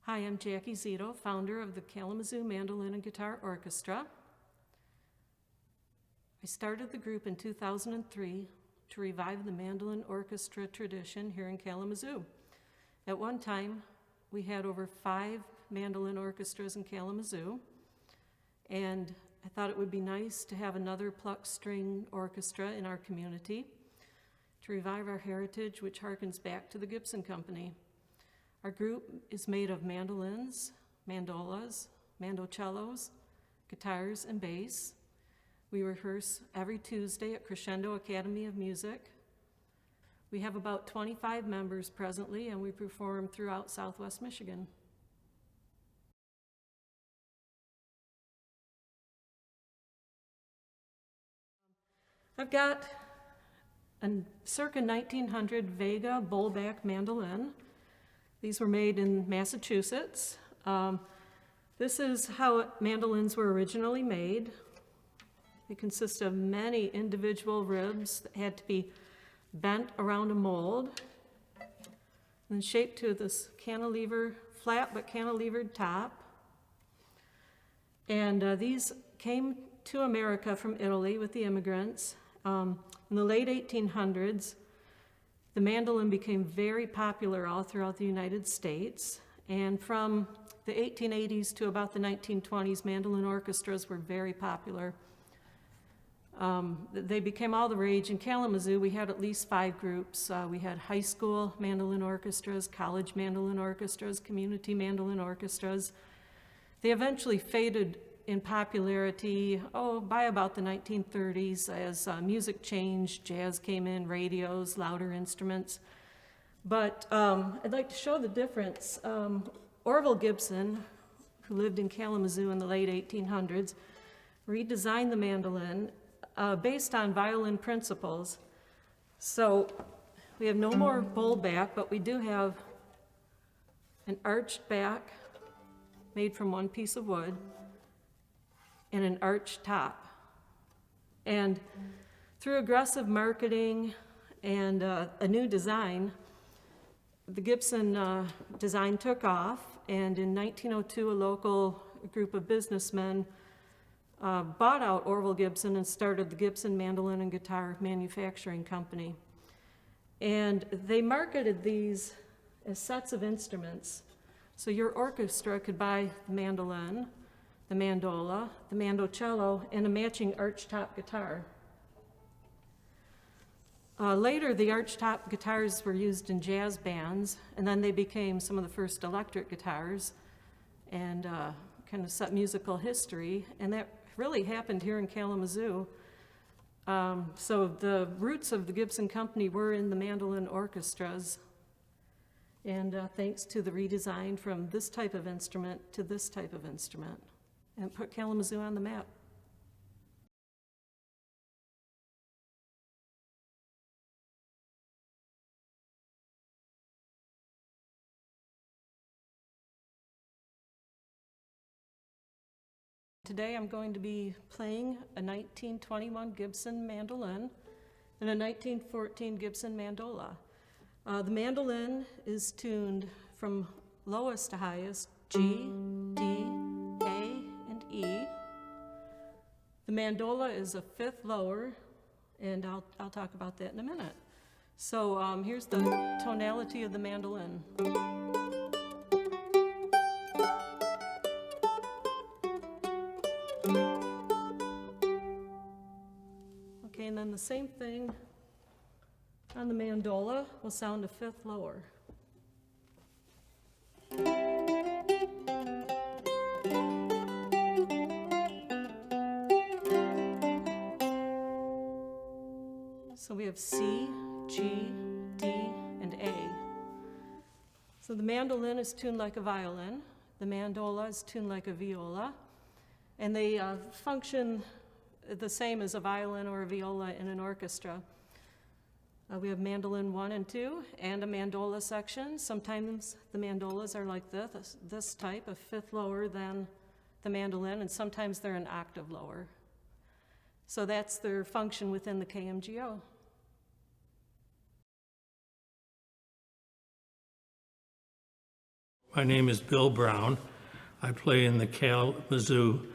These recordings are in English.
Hi, I'm Jackie Zito, founder of the Kalamazoo Mandolin and Guitar Orchestra. I started the group in 2003 to revive the mandolin orchestra tradition here in Kalamazoo. At one time, we had over 5 mandolin orchestras in Kalamazoo, and I thought it would be nice to have another plucked string orchestra in our community to revive our heritage, which harkens back to the Gibson Company. Our group is made of mandolins, mandolas, mandocellos, guitars, and bass. We rehearse every Tuesday at Crescendo Academy of Music. We have about 25 members presently, and we perform throughout Southwest Michigan. I've got a circa 1900 Vega bullback mandolin. These were made in Massachusetts. This is how mandolins were originally made. They consist of many individual ribs that had to be bent around a mold and shaped to this cantilever, flat but cantilevered top. And these came to America from Italy with the immigrants. In the late 1800s, the mandolin became very popular all throughout the United States. And from the 1880s to about the 1920s, mandolin orchestras were very popular. They became all the rage. In Kalamazoo, we had at least 5 groups. We had high school mandolin orchestras, college mandolin orchestras, community mandolin orchestras. They eventually faded in popularity, by about the 1930s as music changed, jazz came in, radios, louder instruments. But I'd like to show the difference. Orville Gibson, who lived in Kalamazoo in the late 1800s, redesigned the mandolin based on violin principles. So we have no more bowl back, but we do have an arched back made from one piece of wood and an arched top. And through aggressive marketing and a new design, the Gibson design took off, and in 1902 a local group of businessmen bought out Orville Gibson and started the Gibson Mandolin and Guitar Manufacturing Company. And they marketed these as sets of instruments. So your orchestra could buy the mandolin, the mandola, the mandocello, and a matching arch-top guitar. Later, the arch-top guitars were used in jazz bands, and then they became some of the first electric guitars and kind of set musical history, and that really happened here in Kalamazoo. So the roots of the Gibson Company were in the mandolin orchestras, and thanks to the redesign from this type of instrument to this type of instrument, and put Kalamazoo on the map. Today I'm going to be playing a 1921 Gibson mandolin and a 1914 Gibson mandola. The mandolin is tuned from lowest to highest, G, D, A, and E. The mandola is a 5th lower, and I'll talk about that in a minute. So here's the tonality of the mandolin. Okay, and then the same thing on the mandola will sound a 5th lower. So we have C, G, D, and A. So the mandolin is tuned like a violin, the mandola is tuned like a viola, and they function the same as a violin or a viola in an orchestra. We have mandolin 1 and 2 and a mandola section. Sometimes the mandolas are like this type, a 5th lower than the mandolin, and sometimes they're an octave lower. So that's their function within the KMGO. My name is Bill Brown. I play in the Kalamazoo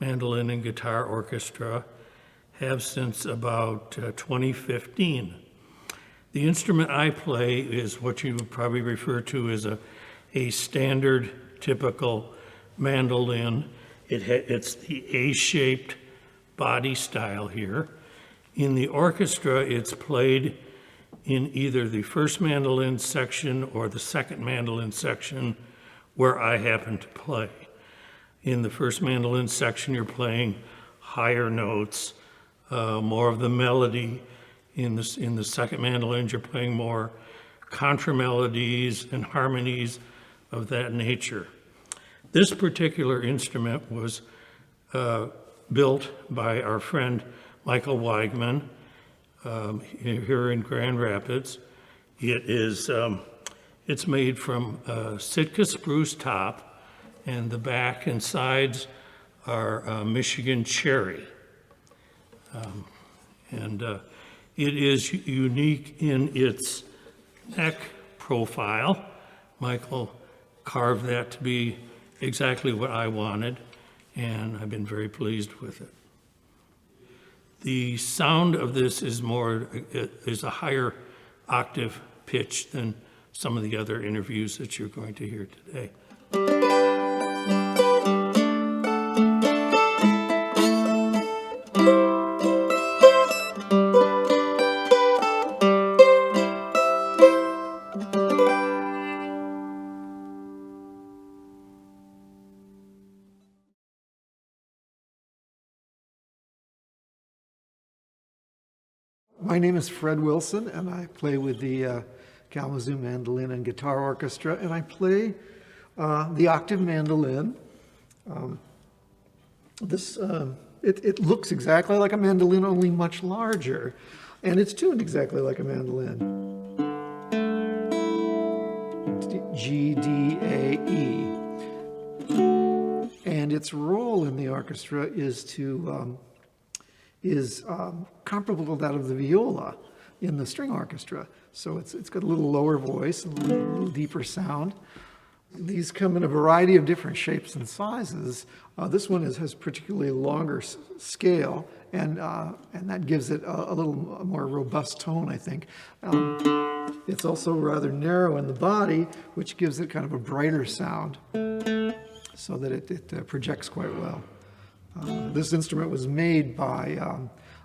Mandolin and Guitar Orchestra, have since about 2015. The instrument I play is what you would probably refer to as a standard, typical mandolin. It's the A-shaped body style here. In the orchestra, it's played in either the first mandolin section or the second mandolin section where I happen to play. In the first mandolin section, you're playing higher notes, more of the melody. In the second mandolins, you're playing more contra melodies and harmonies of that nature. This particular instrument was built by our friend Michael Wegman here in Grand Rapids. It's made from Sitka spruce top, and the back and sides are Michigan cherry. It is unique in its neck profile. Michael carved that to be exactly what I wanted, and I've been very pleased with it. The sound of this is a higher octave pitch than some of the other interviews that you're going to hear today. My name is Fred Wilson, and I play with the Kalamazoo Mandolin and Guitar Orchestra, and I play the octave mandolin. It looks exactly like a mandolin, only much larger, and it's tuned exactly like a mandolin. G, D, A, E. And its role in the orchestra is comparable to that of the viola in the string orchestra. So it's got a little lower voice, a little deeper sound. These come in a variety of different shapes and sizes. This one has particularly longer scale, and that gives it a little more robust tone, I think. It's also rather narrow in the body, which gives it kind of a brighter sound, so that it projects quite well. This instrument was made by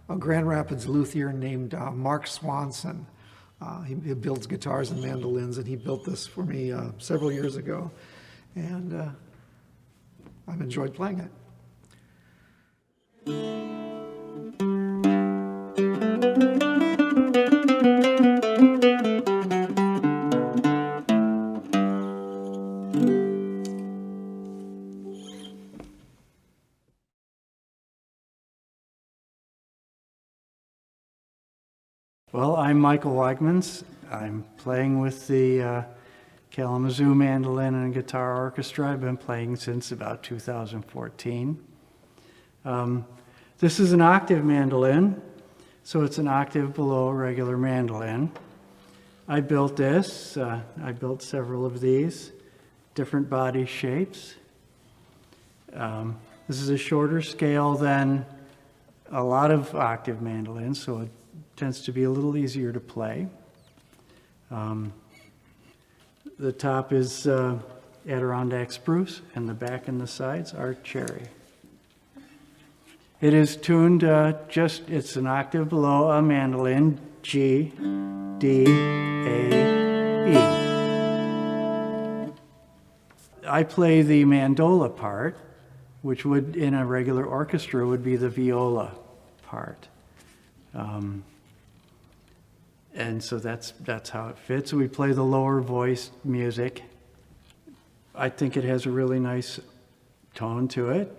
a Grand Rapids luthier named Mark Swanson. He builds guitars and mandolins, and he built this for me several years ago, and I've enjoyed playing it. Well, I'm Michael Wegman. I'm playing with the Kalamazoo Mandolin and Guitar Orchestra. I've been playing since about 2014. This is an octave mandolin, so it's an octave below a regular mandolin. I built this. I built several of these, different body shapes. This is a shorter scale than a lot of octave mandolins, so it tends to be a little easier to play. The top is Adirondack spruce, and the back and the sides are cherry. It is tuned it's an octave below a mandolin, G, D, A, E. I play the mandola part, which would, in a regular orchestra, would be the viola part. And so that's how it fits. We play the lower voice music. I think it has a really nice tone to it.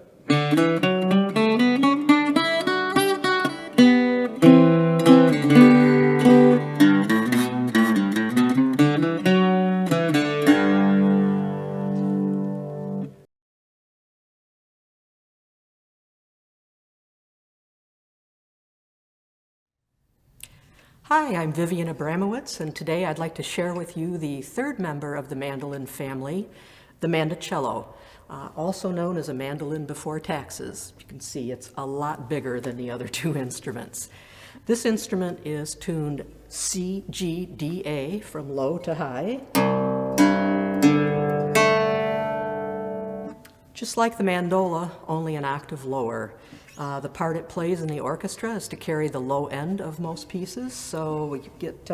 Hi, I'm Vivian Abramson, and today I'd like to share with you the third member of the mandolin family, the mandocello, also known as a mandolin before taxes. You can see it's a lot bigger than the other two instruments. This instrument is tuned C, G, D, A from low to high. Just like the mandola, only an octave lower. The part it plays in the orchestra is to carry the low end of most pieces, so you get